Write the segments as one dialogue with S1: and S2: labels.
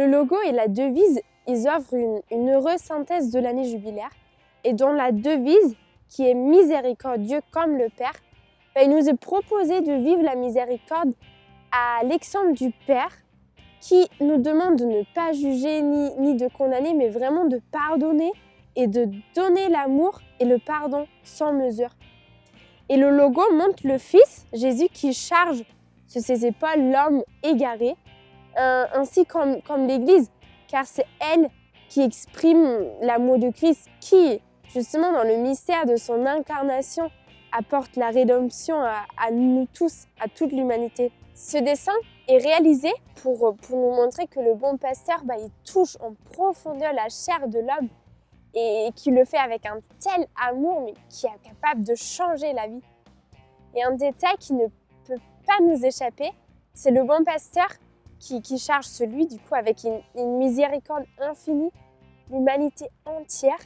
S1: Le logo et la devise, ils offrent une heureuse synthèse de l'année jubilaire. Et dans la devise, qui est miséricordieux comme le Père, il nous est proposé de vivre la miséricorde à l'exemple du Père, qui nous demande de ne pas juger ni de condamner, mais vraiment de pardonner et de donner l'amour et le pardon sans mesure. Et le logo montre le Fils, Jésus, qui charge sur ses épaules l'homme égaré, ainsi comme l'Église, car c'est elle qui exprime l'amour de Christ, qui, justement, dans le mystère de son incarnation, apporte la rédemption à nous tous, à toute l'humanité. Ce dessin est réalisé pour nous montrer que le bon pasteur, il touche en profondeur la chair de l'homme et qui le fait avec un tel amour, mais qui est capable de changer la vie. Et un détail qui ne peut pas nous échapper, c'est le bon pasteur qui charge celui, du coup, avec une miséricorde infinie, l'humanité entière.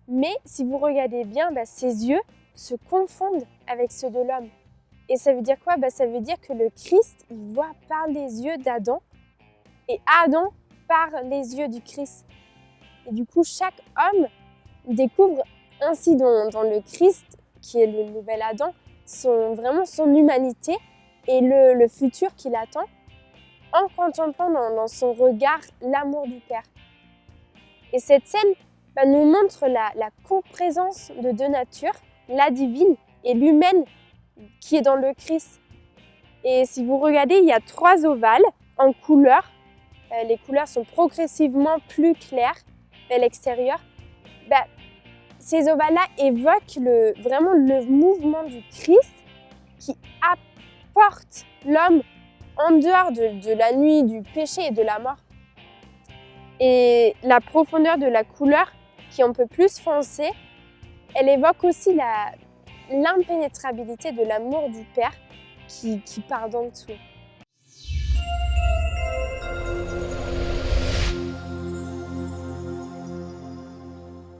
S1: Mais si vous regardez bien, ses yeux se confondent avec ceux de l'homme. Et ça veut dire quoi ? Ça veut dire que le Christ, il voit par les yeux d'Adam et Adam par les yeux du Christ. Et du coup, chaque homme découvre ainsi dans le Christ, qui est le nouvel Adam, vraiment son humanité et le futur qui l'attend, en contemplant dans son regard l'amour du Père. Et cette scène nous montre la coprésence de deux natures, la divine et l'humaine qui est dans le Christ. Et si vous regardez, il y a 3 ovales en couleurs. Les couleurs sont progressivement plus claires à l'extérieur. Ces ovales-là évoquent vraiment le mouvement du Christ qui apporte l'homme en dehors de la nuit, du péché et de la mort. Et la profondeur de la couleur, qui est un peu plus foncée, elle évoque aussi l'impénétrabilité de l'amour du Père qui pardonne tout.